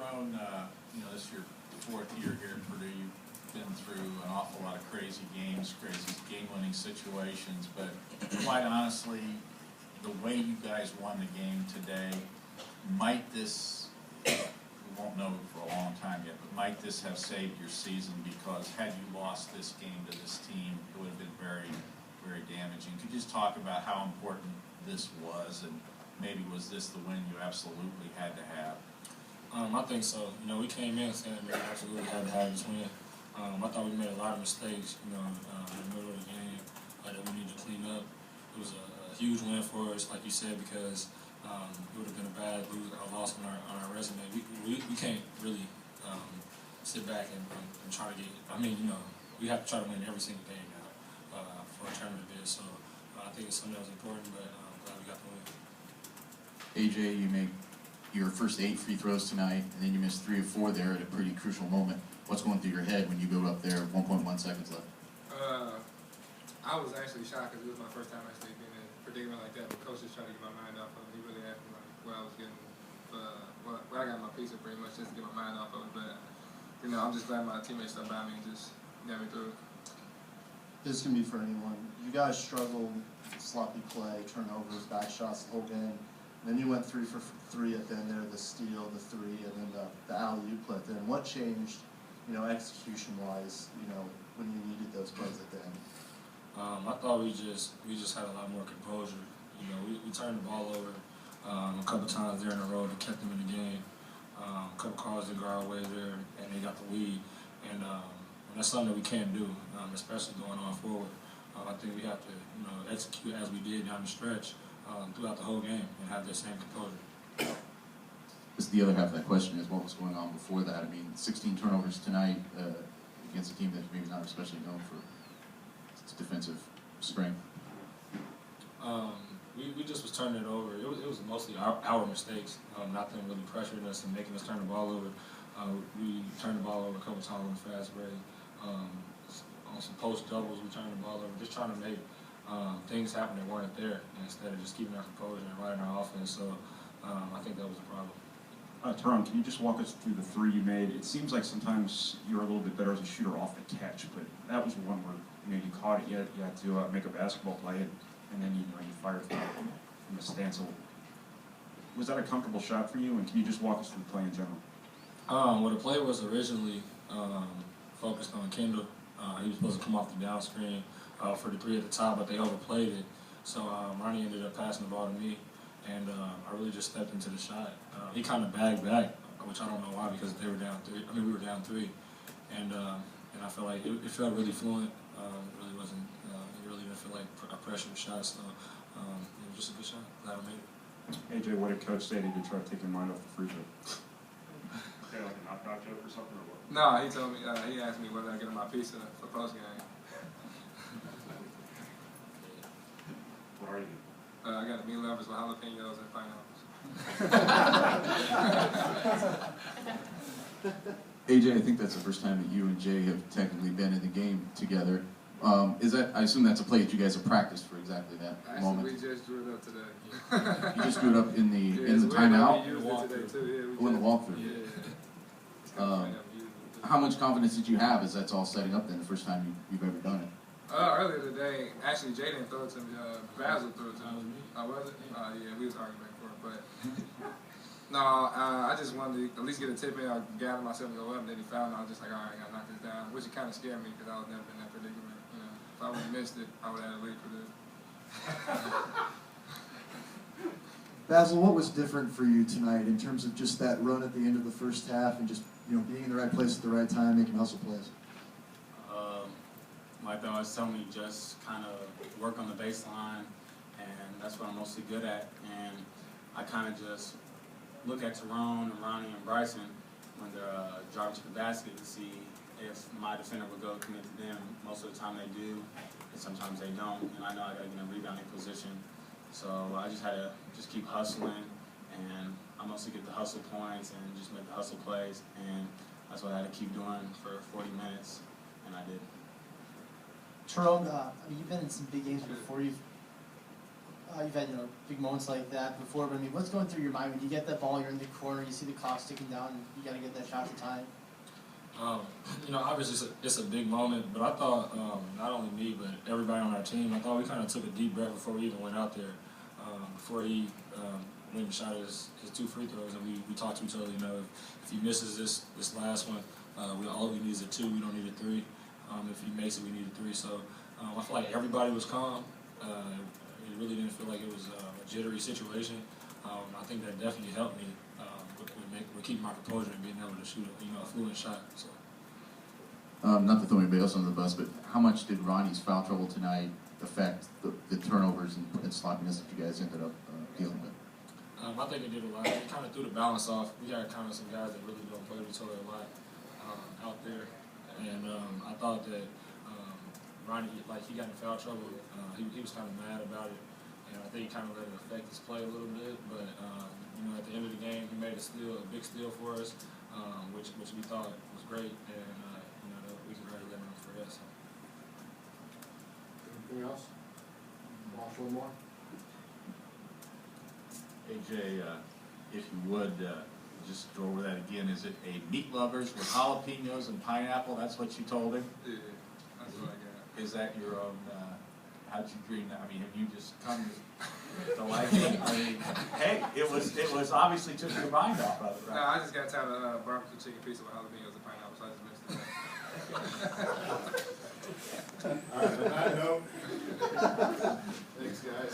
Tyrone, this is your fourth year here at Purdue. You've been through an awful lot of crazy games, crazy game-winning situations, but quite honestly, the way you guys won the game today, might this, we won't know for a long time yet, but might this have saved your season? Because had you lost this game to this team, it would have been very, very damaging. Could you just talk about how important this was, and maybe was this the win you absolutely had to have? I think so. We came in saying we absolutely had to have this win. I thought we made a lot of mistakes, in the middle of the game that we needed to clean up. It was a huge win for us, like you said, because it would have been a bad loss on our resume. We can't really sit back and try to get. We have to try to win every single game now for a tournament bid. So I think it's something that was important, but I'm glad we got the win. AJ, you make your first 8 free throws tonight, and then you missed 3 of 4 there at a pretty crucial moment. What's going through your head when you go up there, 1.1 seconds left? I was actually shocked because it was my first time actually being in a predicament like that. The coach was trying to get my mind off of it. He really asked me where I was getting, where I got my pizza pretty much just to get my mind off of it. But I'm just glad my teammates stuck by me and just got me through it. This can be for anyone. You guys struggled, sloppy play, turnovers, back shots the whole game. Then you went 3 for 3 at the end there, the steal, the 3, and then the alley-oop play at the end. What changed, execution-wise, when you needed those plays at the end? I thought we just had a lot more composure. We turned the ball over a couple times there in a row that kept them in the game. A couple calls that go our way there, and they got the lead. And that's something that we can't do, especially going on forward. I think we have to, execute as we did down the stretch throughout the whole game and have that same composure. This is the other half of that question is what was going on before that. 16 turnovers tonight against a team that's maybe not especially known for its defensive strength. We just was turning it over. It was mostly our mistakes. Not them really pressuring us and making us turn the ball over. We turned the ball over a couple times on the fast break. On some post doubles, we turned the ball over. Just trying to make things happen that weren't there instead of just keeping our composure and running our offense. So I think that was a problem. Tyrone, can you just walk us through the 3 you made? It seems like sometimes you're a little bit better as a shooter off the catch, but that was one where you caught it, you had to make a basketball play, and then you fired from the stance. Was that a comfortable shot for you? And can you just walk us through the play in general? Well, the play was originally focused on Kendall. He was supposed to come off the down screen for the 3 at the top, but they overplayed it. So Ronnie ended up passing the ball to me, and I really just stepped into the shot. He kind of bagged back, which I don't know why, because they were down 3. We were down 3, and I felt like it felt really fluent. It really wasn't. It really didn't feel like a pressure shot. So it was just a good shot. Glad I made it. AJ, what did Coach say? Did you try to take your mind off the free throw? Okay, like a knock-knock joke or something, or what? No, he told me. He asked me whether I get my pizza for post game. What are you? I got meat lovers with jalapenos and pineapples. AJ, I think that's the first time that you and Jay have technically been in the game together. I assume that's a play that you guys have practiced for exactly that moment. Actually, we just drew it up today. You just drew it up in the timeout? We used it today too. In the walkthrough? Yeah. How much confidence did you have as that's all setting up then, the first time you've ever done it? Earlier today, actually, Jay didn't throw it to me. Basil threw it to me. Was it? Yeah, we was arguing back for it. But no, I just wanted to at least get a tip in. I gathered myself and go up, and then he fouled me. I was just like, all right, I got to knock this down, which it kind of scared me because I was never in that predicament. If I would have missed it, I would have had a lead for this. Basil, what was different for you tonight in terms of just that run at the end of the first half and just being in the right place at the right time, making hustle plays? Like they always tell me, just kind of work on the baseline, and that's what I'm mostly good at. And I kind of just look at Tyrone and Ronnie and Bryson when they're driving to the basket to see if my defender would go commit to them. Most of the time they do, and sometimes they don't. And I know I got to get in a rebounding position. So I just had to just keep hustling, and I mostly get the hustle points and just make the hustle plays. And that's what I had to keep doing for 40 minutes, and I did. Tyrone, you've been in some big games before. You've had big moments like that before, but I mean, what's going through your mind when you get that ball, you're in the corner, you see the clock ticking down, and you got to get that shot to tie? Obviously it's a big moment, but I thought not only me but everybody on our team, I thought we kind of took a deep breath before we even went out there. Before he went and shot his 2 free throws, and we talked to each other. If he misses this last one, all we need is a 2. We don't need a 3. If he makes it, we need a 3. So I feel like everybody was calm. It really didn't feel like it was a jittery situation. I think that definitely helped me with keeping my composure and being able to shoot a fluent shot. So. Not to throw anybody else under the bus, but how much did Ronnie's foul trouble tonight affect the turnovers and sloppiness that you guys ended up dealing with? I think it did a lot. It kind of threw the balance off. We had kind of some guys that really don't play with each other a lot out there, and I thought that Ronnie, he got in foul trouble. He was kind of mad about it, and I think he kind of let it affect his play a little bit. But at the end of the game, he made a big steal for us, which we thought was great, and we congratulate him for that. So. Anything else? Watch one more. AJ, if you would, just go over that again. Is it a meat lovers with jalapenos and pineapple? That's what you told him? Yeah, that's what I got. Is that your own, how'd you dream that? I mean, have you just come to like it? I mean, hey, it was obviously took your mind off of it, right? No, I just got tired of barbecue chicken pizza with jalapenos and pineapple, so I just mixed it up. All right, on that note, thanks, guys.